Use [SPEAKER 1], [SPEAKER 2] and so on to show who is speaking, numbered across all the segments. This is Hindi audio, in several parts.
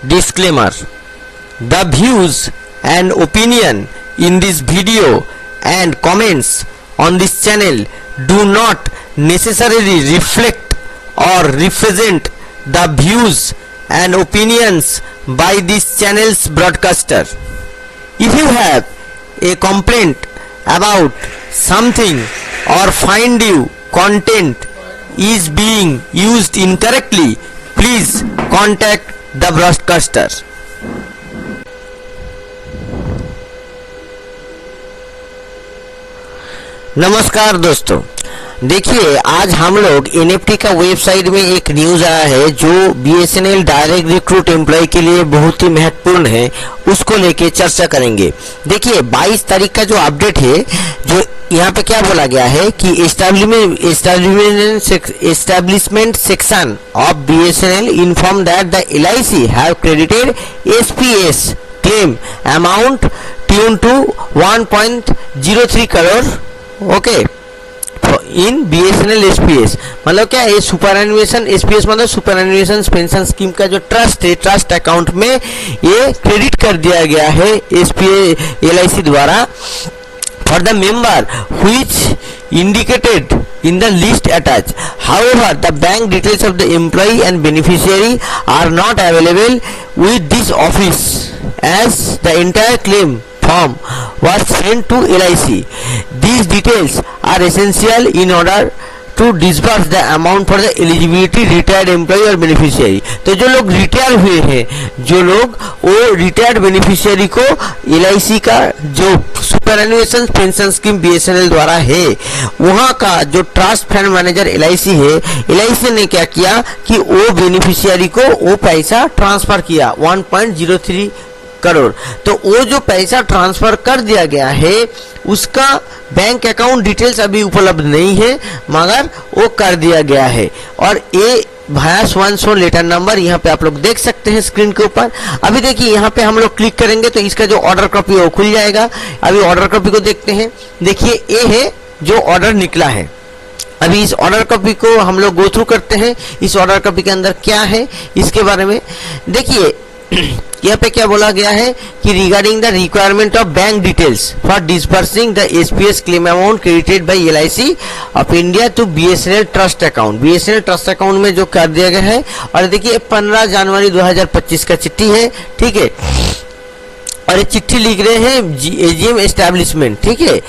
[SPEAKER 1] Disclaimer: the views and opinion in this video and comments on this channel do not necessarily reflect or represent the views and opinions by this channel's broadcaster. If you have a complaint about something or find you content is being used incorrectly, please contact the broadcaster. नमस्कार दोस्तों, देखिए आज हम लोग एनएफटी का वेबसाइट में एक न्यूज आया है जो बीएसएनएल डायरेक्ट रिक्रूट एम्प्लॉय के लिए बहुत ही महत्वपूर्ण है, उसको लेके चर्चा करेंगे। देखिए 22 तारीख का जो अपडेट है, जो यहाँ पे क्या बोला गया है कि establishment section of BSNL inform that the LIC have credited SPS claim amount tune to 1.03 crore okay in BSNL SPS. मतलब क्या है, सुपरएनुएशन एसपीएस मतलब सुपरएनुएशन पेंशन स्कीम का जो ट्रस्ट है, ट्रस्ट अकाउंट में ये क्रेडिट कर दिया गया है एसपीएस एलआईसी द्वारा for the member which indicated in the list attached. However, the bank details of the employee and beneficiary are not available with this office as the entire claim form was sent to LIC. These details are essential in order to disburse the amount for the eligibility retired employee or beneficiary. तो जो लोग रिटायर हुए हैं, जो लोग वो रिटायर्ड बेनिफिशियरी को LIC का जो सुपरएनुएशन पेंशन स्कीम बीएसएनएल द्वारा है, वहाँ का जो ट्रस्ट फंड मैनेजर LIC है, LIC ने क्या किया कि वो बेनिफिशियरी को वो पैसा ट्रांसफर किया 1.03 करोड़। तो वो जो पैसा ट्रांसफर कर दिया गया है उसका बैंक अकाउंट डिटेल्स अभी उपलब्ध नहीं है, मगर वो कर दिया गया है। और ये भाया स्वन शो लेटर नंबर यहाँ पे आप लोग देख सकते हैं स्क्रीन के ऊपर। अभी देखिए यहाँ पे हम लोग क्लिक करेंगे तो इसका जो ऑर्डर कॉपी है वो खुल जाएगा। अभी ऑर्डर कॉपी को देखते हैं। देखिए ये है जो ऑर्डर निकला है। अभी इस ऑर्डर कॉपी को हम लोग गो थ्रू करते हैं। इस ऑर्डर कॉपी के अंदर क्या है इसके बारे में देखिए। यहाँ पे क्या बोला गया है कि regarding the requirement of bank details for disbursing the SPS claim amount credited by LIC of India to BSNL trust account. BSNL trust account में जो कर दिया गया है। और देखिए 15 जनवरी 2025 का चिट्ठी है, ठीक है। और ये चिट्ठी लिख रहे हैं एजीएम एस्टैब्लिशमेंट, ठीक है।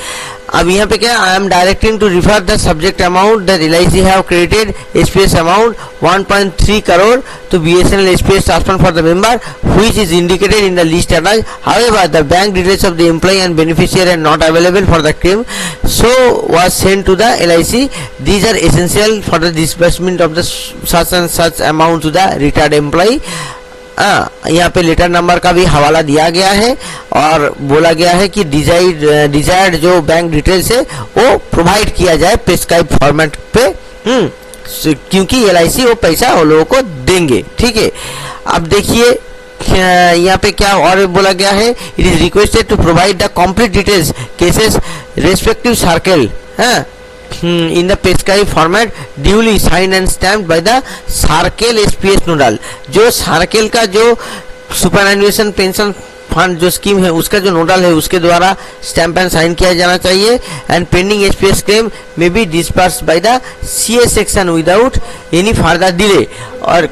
[SPEAKER 1] अब यहाँ पे क्या, I am directing to refer the subject amount that LIC have credited SPS amount 1.3 crore to BSNL SPS transfer for the member which is indicated in the list attached. However the bank details of the employee and beneficiary are not available for the claim so was sent to the LIC. These are essential for the disbursement of the such and such amount to the retired employ. यहाँ पे लेटर नंबर का भी हवाला दिया गया है और बोला गया है कि डिजायर्ड जो बैंक डिटेल्स है वो प्रोवाइड किया जाए प्रिस्क्राइब फॉर्मेट पे, क्योंकि एलआईसी वो पैसा वो लोगों को देंगे, ठीक है। अब देखिए यहाँ पे क्या और बोला गया है, it is requested to provide the complete details cases respective circle in the prescribed format duly signed and stamped by the circle SPS nodal. जो सर्कल का जो सुपरएनुएशन पेंशन फंड जो स्कीम है उसका जो नोडल है उसके द्वारा स्टैम्प एंड साइन किया जाना चाहिए। And pending SPS claim may be dispersed by the CA section without any further delay. और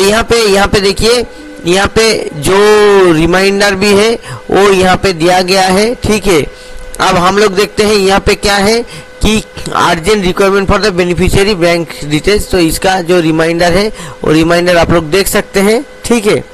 [SPEAKER 1] यहाँ पे देखिए, यहाँ पे जो रिमाइंडर भी है वो यहाँ पे दिया गया है, ठीक है। अब हम लोग देखते हैं यहाँ पे क्या है कि urgent requirement for the beneficiary bank details. तो इसका जो रिमाइंडर है वो रिमाइंडर आप लोग देख सकते हैं, ठीक है।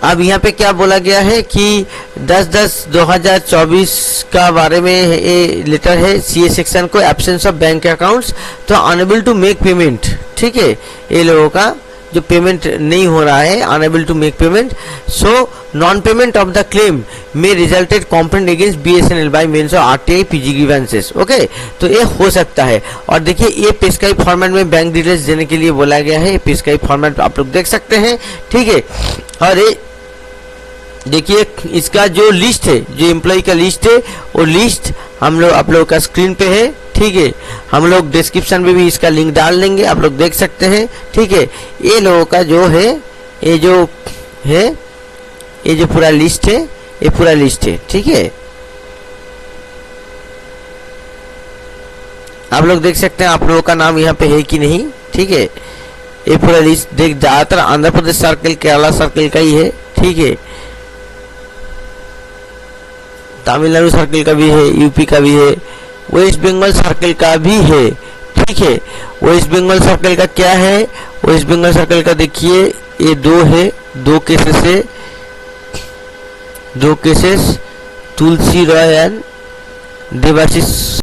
[SPEAKER 1] अब यहाँ पे क्या बोला गया है कि 10/10/2024 का बारे में ये लेटर है सीए सेक्शन को एब्सेंस ऑफ बैंक अकाउंट्स तो अनेबल टू मेक पेमेंट, ठीक है। ये लोगों का जो पेमेंट नहीं हो रहा है, unable to make payment, so non payment of the claim में resulted complaint against BSNL by means of RTI PG grievances, okay. तो ये हो सकता है। और देखिए ये प्रिस्क्राइब फॉर्मेट में बैंक डिटेल्स देने के लिए बोला गया है। प्रिस्क्राइब फॉर्मेट आप लोग देख सकते हैं, ठीक है। और ये देखिए इसका जो लिस्ट है, जो एम्प्लॉय का लिस्ट है वो लिस्ट हम लोग आप लोगों का स्क्रीन पे है, ठीक है। हम लोग डिस्क्रिप्शन में भी इसका लिंक डाल देंगे, आप लोग देख सकते हैं, ठीक है। ये लोगों का जो है ये जो है, ये जो पूरा लिस्ट है, ये पूरा लिस्ट है, ठीक है। आप लोग देख सकते हैं आप लोगों का नाम यहाँ पे है कि नहीं, ठीक है। ये पूरा लिस्ट देख, ज्यादातर आंध्र प्रदेश सर्कल, केरला सर्कल का ही है, ठीक है। तमिलनाडु सर्कल का भी है, यूपी का भी है, वेस्ट बंगाल सर्कल का भी है, ठीक है। वेस्ट बंगाल सर्कल का क्या है, वेस्ट बंगाल सर्कल का देखिए ये 2 है, 2 केसेस है, 2 केसेस, तुलसी रॉय एंड देवाशीष